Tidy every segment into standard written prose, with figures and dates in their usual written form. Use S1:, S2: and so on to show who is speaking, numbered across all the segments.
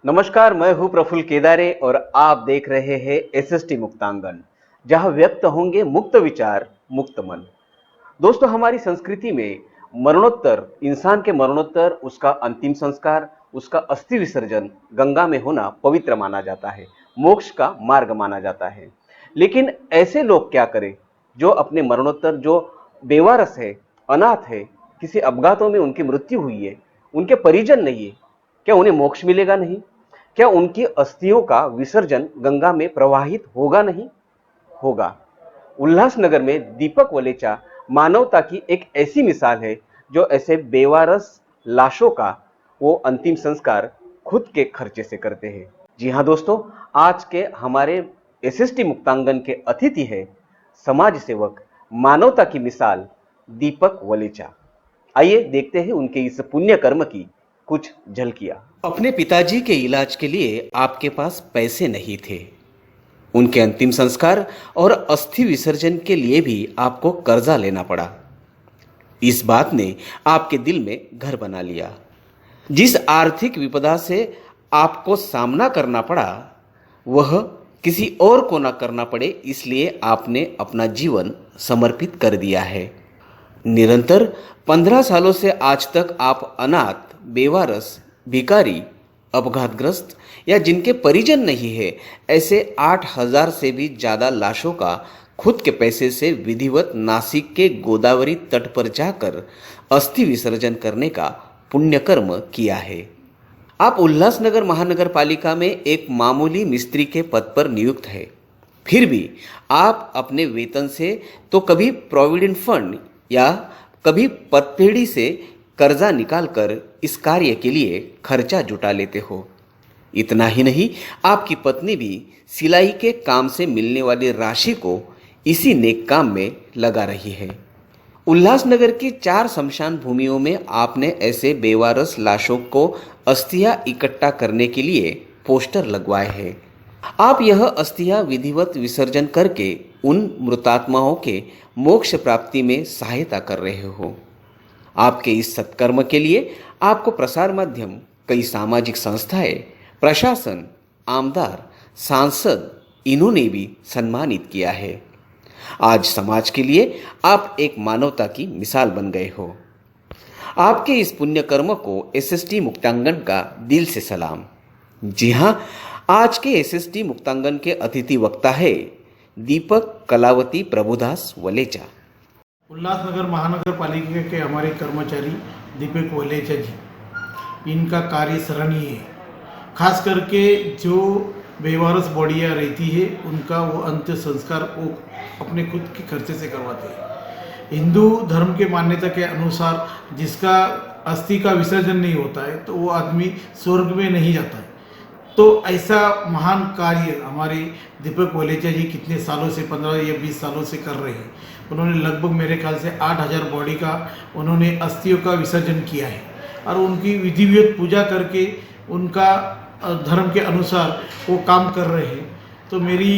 S1: नमस्कार, मैं हूँ प्रफुल्ल केदारे और आप देख रहे हैं एसएसटी मुक्तांगन, जहाँ व्यक्त होंगे मुक्त विचार, मुक्त मन। दोस्तों, हमारी संस्कृति में मरणोत्तर, इंसान के मरणोत्तर उसका अंतिम संस्कार, उसका अस्थि विसर्जन गंगा में होना पवित्र माना जाता है, मोक्ष का मार्ग माना जाता है। लेकिन ऐसे लोग क्या करें जो अपने मरणोत्तर, जो बेवारस है, अनाथ है, किसी अपघातों में उनकी मृत्यु हुई है, उनके परिजन नहीं है, क्या उन्हें मोक्ष मिलेगा नहीं? क्या उनकी अस्थियों का विसर्जन गंगा में प्रवाहित होगा नहीं? होगा। उल्लासनगर में दीपक वलेचा मानवता की एक ऐसी मिसाल है जो ऐसे बेवारस लाशों का वो अंतिम संस्कार खुद के खर्चे से करते हैं। जी हाँ दोस्तों, आज के हमारे एसएसटी मुक्तांगन के अतिथि है समाज सेवक, मानवता की मिसाल दीपक वलेचा। आइए देखते हैं उनके इस पुण्य कर्म की कुछ झलकियां। अपने पिताजी के इलाज के लिए आपके पास पैसे नहीं थे। उनके अंतिम संस्कार और अस्थि विसर्जन के लिए भी आपको कर्जा लेना पड़ा। इस बात ने आपके दिल में घर बना लिया। जिस आर्थिक विपदा से आपको सामना करना पड़ा, वह किसी और को ना करना पड़े, इसलिए आपने अपना जीवन समर्पित कर दिया है। निरंतर 15 सालों से आज तक आप अनाथ, बेवारस, भिखारी, अपघातग्रस्त या जिनके परिजन नहीं है, ऐसे 8,000 से भी ज़्यादा लाशों का खुद के पैसे से विधिवत नासिक के गोदावरी तट पर जाकर अस्थि विसर्जन करने का पुण्य कर्म किया है। आप उल्लासनगर महानगर पालिका में एक मामूली मिस्त्री के पद पर नियुक्त है। फिर भी आप अपने वेतन से तो कभी प्रोविडेंट फंड या कभी पतपेढ़ी से कर्जा निकालकर इस कार्य के लिए खर्चा जुटा लेते हो। इतना ही नहीं, आपकी पत्नी भी सिलाई के काम से मिलने वाली राशि को इसी नेक काम में लगा रही है। उल्लासनगर की 4 शमशान भूमियों में आपने ऐसे बेवारस लाशों को अस्थियां इकट्ठा करने के लिए पोस्टर लगवाए हैं। आप यह अस्थियां विधिवत विसर्जन करके उन मृतात्माओं के मोक्ष प्राप्ति में सहायता कर रहे हो। आपके इस सत्कर्म के लिए आपको प्रसार माध्यम, कई सामाजिक संस्थाएं, प्रशासन, आमदार, सांसद, इन्होंने भी सम्मानित किया है। आज समाज के लिए आप एक मानवता की मिसाल बन गए हो। आपके इस पुण्य कर्म को एसएसटी मुक्तांगन का दिल से सलाम। जी हाँ, आज के एसएसटी मुक्तांगन के अतिथि वक्ता है दीपक कलावती प्रभुदास वलेचा।
S2: उल्लासनगर महानगर पालिका के हमारे कर्मचारी दीपक वलेचा जी, इनका कार्य सराहनीय है। खास करके जो बेवारस बॉडियाँ रहती है, उनका वो अंत्य संस्कार वो अपने खुद के खर्चे से करवाते हैं। हिंदू धर्म के मान्यता के अनुसार जिसका अस्थि का विसर्जन नहीं होता है, तो वो आदमी स्वर्ग में नहीं जाता है। तो ऐसा महान कार्य हमारे दीपक वलेचा जी कितने सालों से, 15 या 20 सालों से कर रहे हैं। उन्होंने लगभग मेरे ख्याल से 8,000 बॉडी का उन्होंने अस्थियों का विसर्जन किया है और उनकी विधिवत पूजा करके उनका धर्म के अनुसार वो काम कर रहे हैं। तो मेरी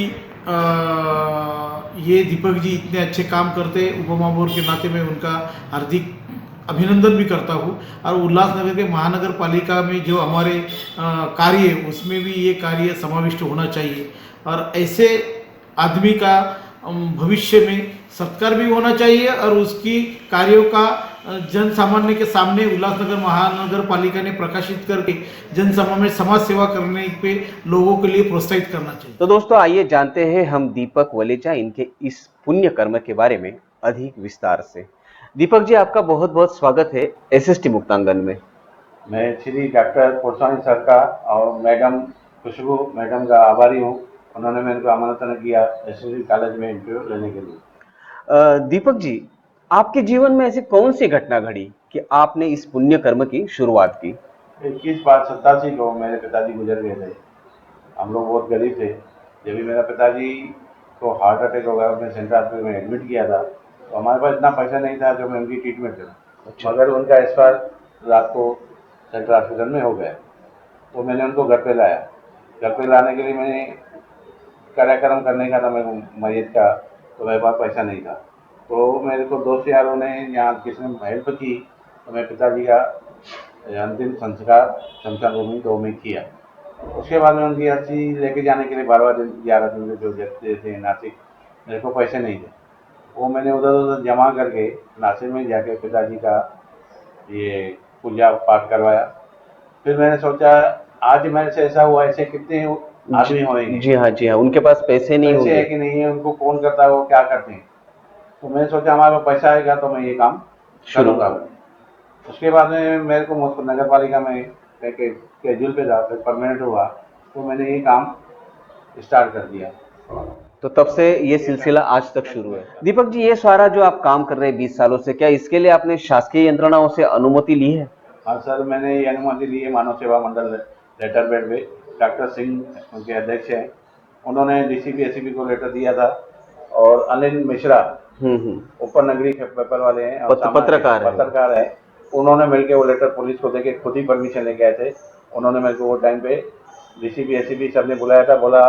S2: ये दीपक जी इतने अच्छे काम करते हैं, उपमहापौर के नाते मैं उनका हार्दिक अभिनंदन भी करता हूँ। और उल्लासनगर के महानगर पालिका में जो हमारे कार्य है, उसमें भी ये कार्य समाविष्ट होना चाहिए और ऐसे आदमी का भविष्य में सत्कार भी होना चाहिए और उसकी कार्यों का जन सामान्य के सामने उल्लासनगर महानगर पालिका ने प्रकाशित करके जन सभा में समाज सेवा करने पे लोगों के लिए प्रोत्साहित करना चाहिए।
S1: तो दोस्तों, आइए जानते हैं हम दीपक वलेचा इनके इस पुण्य कर्म के बारे में अधिक विस्तार से। दीपक जी, आपका बहुत बहुत स्वागत है एसएसटी मुक्तांगन में।
S3: मैं श्री डॉक्टर पोरसानी सर का और मैडम खुशबू मैडम का आभारी हूँ। उन्होंने मेरे को आमंत्रण किया एसएससी कॉलेज में इंटरव्यू लेने के लिए।
S1: दीपक जी, आपके जीवन में ऐसी कौन सी घटना घड़ी कि आपने इस पुण्य कर्म की शुरुआत की?
S3: 21/5/87 को मेरे पिताजी गुजर गए थे। हम लोग बहुत गरीब थे। जब भी मेरा पिताजी को हार्ट अटैक हो गया, उसने सेंट्रल हॉस्पिटल में एडमिट किया था, तो हमारे पास इतना पैसा नहीं था जो मैं उनकी ट्रीटमेंट करूँ। मगर उनका एक्सपायर रात को सेंट्रल हॉस्पिटल में हो गया। तो मैंने उनको घर पे लाया। घर पे लाने के लिए मैंने कार्यक्रम करने का था मेरे मैयत का, तो मेरे पास पैसा नहीं था। तो मेरे को दोस्त यारों ने यहाँ किसी ने हेल्प की, तो मेरे पिताजी का अंतिम संस्कार शमशान भूमि 2 में किया। उसके बाद में उनकी अर्जी लेके जाने के लिए बार बार 11 दिन में जो देते थे नासिक, मेरे को पैसे नहीं थे। वो मैंने उधर उधर जमा करके नासिक में जाके पिताजी का ये पूजा पाठ करवाया। फिर मैंने सोचा आज मेरे से ऐसा हुआ, ऐसे कितने आदमी होंगे,
S1: जी हाँ, जी हाँ, उनके पास पैसे नहीं
S3: पैसे है
S1: होंगे।
S3: कि नहीं है, उनको कौन करता है, वो क्या करते हैं। तो मैंने सोचा हमारे पास पैसा आएगा तो मैं ये काम
S1: शुरू
S3: करूँगा। उसके बाद में मेरे को नगर पालिका में कैजुअल पे था, फिर परमानेंट हुआ, तो मैंने ये काम स्टार्ट कर दिया।
S1: तो तब से ये सिलसिला आज तक शुरू है। दीपक जी, ये सारा जो आप काम कर रहे हैं 20 सालों से, क्या इसके लिए आपने शासकीय यंत्रणाओं से अनुमति ली है?
S3: हाँ सर, मैंने ये अनुमति ली है मानव सेवा मंडल लेटर बेड पे। डॉक्टर सिंह उनके अध्यक्ष हैं, उन्होंने डीसीपी एसीपी को लेटर दिया था। और अनिल मिश्रा उपनगरीय पेपर वाले हैं और पत्रकार है, उन्होंने मिलकर वो लेटर पुलिस को देके खुद ही परमिशन लेके आए थे। उन्होंने मेरे को वो टाइम पे डीसीपी एसीपी सब ने बुलाया था, बोला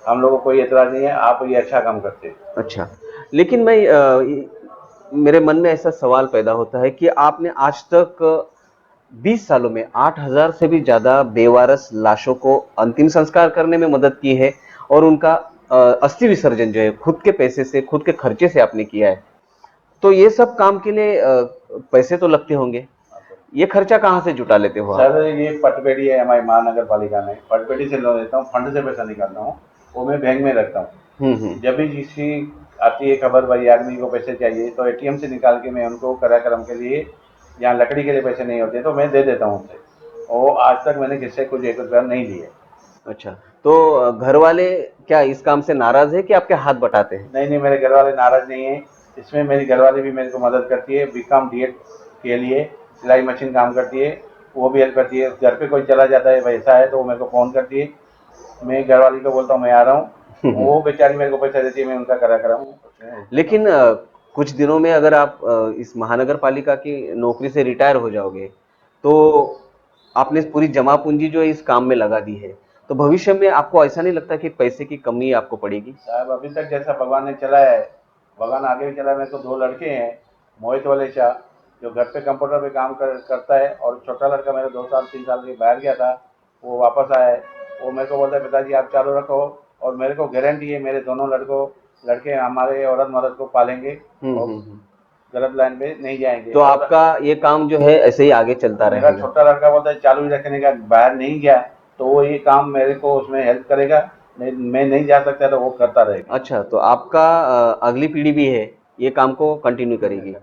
S3: हम लोगों को कोई एतराज नहीं है, आप ये अच्छा काम करते हैं।
S1: अच्छा, लेकिन मेरे मन में ऐसा सवाल पैदा होता है कि आपने आज तक 20 सालों में 8,000 से भी ज्यादा बेवारस लाशों को अंतिम संस्कार करने में मदद की है, और उनका अस्थि विसर्जन जो है खुद के पैसे से, खुद के खर्चे से आपने किया है। तो ये सब काम के लिए पैसे तो लगते होंगे, ये खर्चा कहाँ से जुटा लेते हो आप?
S3: सर ये पटपेटी है हमारी महानगर पालिका में, पटपेटी से लोन लेता हूँ, फंड से पैसा निकालता हूँ, वो मैं बैंक में रखता हूँ। जब भी किसी आती है खबर भाई आदमी को पैसे चाहिए, तो एटीएम से निकाल के मैं उनको कार्यक्रम के लिए, जहाँ लकड़ी के लिए पैसे नहीं होते तो मैं दे देता हूँ उनसे। और आज तक मैंने किससे कुछ 1 रुपया नहीं लिए।
S1: अच्छा, तो घर वाले क्या इस काम से नाराज है कि आपके हाथ बटाते हैं?
S3: नहीं नहीं, मेरे घर वाले नाराज नहीं है। इसमें मेरी घरवाली भी मेरे को मदद करती है, बीकॉम डीएड के लिए सिलाई मशीन काम करती है, वो भी हेल्प करती है। घर पे कोई चला जाता है वैसा है तो वो मेरे को फ़ोन करती है, मैं घरवाली को बोलता हूँ मैं आ रहा हूँ, वो बेचारी मेरे को पैसा देती है, मैं उनका कार्यक्रम।
S1: लेकिन कुछ दिनों में अगर आप इस महानगर पालिका की नौकरी से रिटायर हो जाओगे, तो आपने पूरी जमा पूंजी जो है इस काम में लगा दी है, तो भविष्य में आपको ऐसा नहीं लगता कि पैसे की कमी आपको पड़ेगी?
S3: साहब अभी तक जैसा भगवान ने चलाया है, भगवान आगे भी चला। मेरे को 2 लड़के हैं, मोहित वलेचा जो घर पे कंप्यूटर पे काम करता है, और छोटा लड़का मेरा 2 साल 3 साल के बाहर गया था, वो वापस आया है। वो मेरे को बोलता है पिताजी आप चालू रखो, और मेरे को गारंटी है मेरे दोनों लड़के हमारे औरत मर्द को पालेंगे और गलत लाइन पे नहीं जाएंगे।
S1: तो आपका ये काम जो है ऐसे ही आगे चलता
S3: मेरा
S1: रहेगा?
S3: छोटा लड़का बोलता है चालू ही रखने का, बाहर नहीं गया तो वो ये काम मेरे को उसमें हेल्प करेगा, मैं नहीं जा सकता तो वो करता रहेगा।
S1: अच्छा, तो आपका अगली पीढ़ी भी है, ये काम को कंटिन्यू करेगी।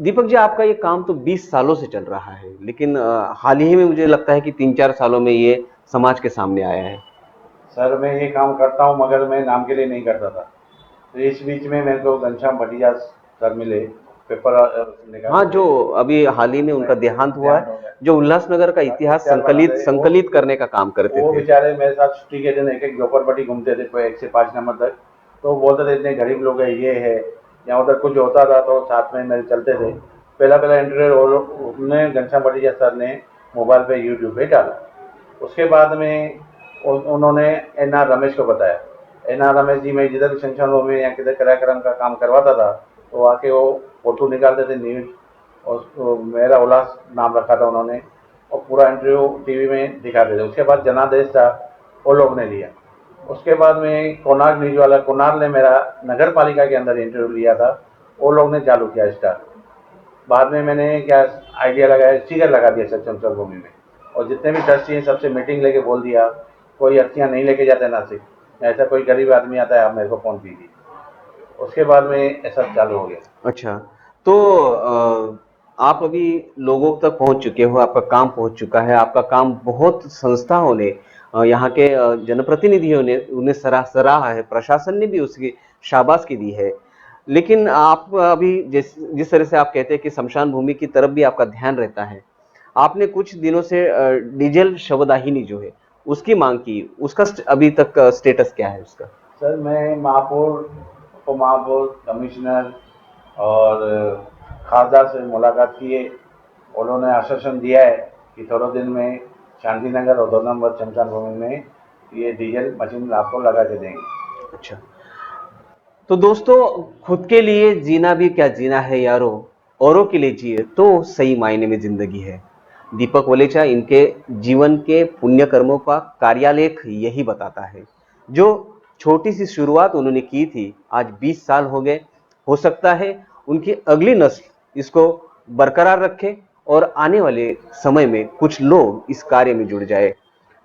S1: दीपक जी, आपका ये काम तो 20 सालों से चल रहा है, लेकिन हाल ही में मुझे लगता है कि 3-4 सालों में ये समाज के सामने आया है।
S3: सर मैं ये काम करता हूँ मगर मैं नाम के लिए नहीं करता था। तो इस बीच में मेरे को घनश्याम भटिया सर मिले, पेपर
S1: हाँ, जो अभी हाल ही में उनका देहांत हुआ है, जो उल्लासनगर का इतिहास संकलित करने का काम करते
S3: वो
S1: थे।
S3: बेचारे मेरे साथ छुट्टी के दिन एक एक झोपड़पट्टी घूमते थे, कोई 1 से 5 नंबर तक। तो बोलते थे इतने गरीब लोग है, ये है, या उधर कुछ होता था तो साथ में मेरे चलते थे। पहला इंटरव्यू उन्होंने घनश्याम भटिया सर ने मोबाइल पे यूट्यूब पे डाला। उसके बाद में उन्होंने एन.आर. रमेश को बताया। एन.आर. रमेश जी मैं जिधर भी संचार में या किधर कार्यक्रम का काम करवाता था, तो आके वो फोटो निकालते थे न्यूज, और मेरा उल्लास नाम रखा था उन्होंने, और पूरा इंटरव्यू टीवी में दिखाते थे। उसके बाद जनादेश था, वो लोग ने लिया। उसके बाद में कोनार न्यूज वाला कोनार ने मेरा नगर पालिका के अंदर इंटरव्यू लिया था, वो लोग ने चालू किया स्टार। बाद में मैंने क्या आइडिया लगाया, स्टिकर लगा दिया सक्षम सर्वभूमि में, और जितने भी ट्रस्टी हैं सबसे मीटिंग लेके बोल दिया कोई अर्थियाँ नहीं लेके जाते नासिक, ऐसा कोई गरीब आदमी आता है आप मेरे को फ़ोन कीजिए। उसके बाद में ऐसा चालू हो गया।
S1: अच्छा, तो आप अभी लोगों तक पहुंच चुके हो, आपका काम पहुंच चुका है, आपका काम बहुत संस्थाओं ने, यहाँ के जनप्रतिनिधियों ने उन्हें सराहा है, प्रशासन ने भी उसकी शाबाशी दी है। लेकिन आप अभी जिस तरह से आप कहते हैं कि शमशान भूमि की तरफ भी आपका ध्यान रहता है, आपने कुछ दिनों से डीजल शवदाहिनी जो है उसकी मांग की, उसका अभी तक स्टेटस क्या है उसका?
S3: सर मैं महापौर, उप महापौर, कमिश्नर और खासदार से मुलाकात किए। उन्होंने आश्वासन दिया है कि थोड़े दिन में शांति नगर और 2 नंबर शमशान भूमि में ये डीजल मशीन आपको लगा के देंगे।
S1: अच्छा, तो दोस्तों, खुद के लिए जीना भी क्या जीना है यारो, औरों के लिए जिए तो सही मायने में जिंदगी है। दीपक वलेचा इनके जीवन के पुण्य कर्मों का कार्यालेख यही बताता है। जो छोटी सी शुरुआत उन्होंने की थी, आज 20 साल हो गए। हो सकता है उनकी अगली नस्ल इसको बरकरार रखे और आने वाले समय में कुछ लोग इस कार्य में जुड़ जाए।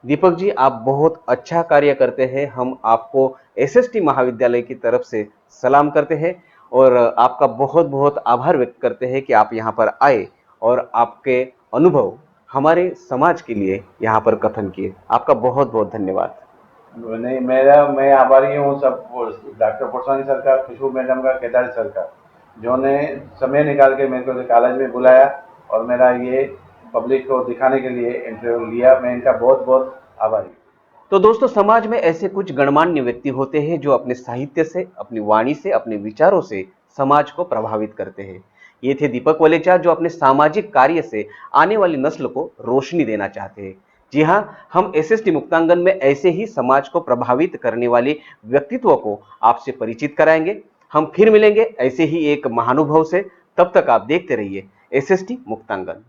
S1: दीपक जी, आप बहुत अच्छा कार्य करते हैं। हम आपको एसएसटी महाविद्यालय की तरफ से सलाम करते हैं और आपका बहुत बहुत आभार व्यक्त करते हैं कि आप यहाँ पर आए और आपके अनुभव हमारे समाज के लिए यहाँ पर कथन किए। आपका बहुत बहुत धन्यवाद।
S3: नहीं, मैं आभारी हूँ सब डॉक्टर पोटवानी सर का, खुशबू मैडम का, केदारी सर का, जिन्होंने समय निकाल के मेरे को कॉलेज में बुलाया और मेरा ये पब्लिक को दिखाने के लिए इंटरव्यू लिया। मैं इनका बहुत बहुत आभारी हूँ।
S1: तो दोस्तों, समाज में ऐसे कुछ गणमान्य व्यक्ति होते हैं जो अपने साहित्य से, अपनी वाणी से, अपने विचारों से समाज को प्रभावित करते हैं। ये थे दीपक वलेचा, जो अपने सामाजिक कार्य से आने वाली नस्ल को रोशनी देना चाहते हैं। जी हाँ, हम एसएसटी मुक्तांगन में ऐसे ही समाज को प्रभावित करने वाले व्यक्तित्व को आपसे परिचित कराएंगे। हम फिर मिलेंगे ऐसे ही एक महानुभव से। तब तक आप देखते रहिए एसएसटी मुक्तांगन।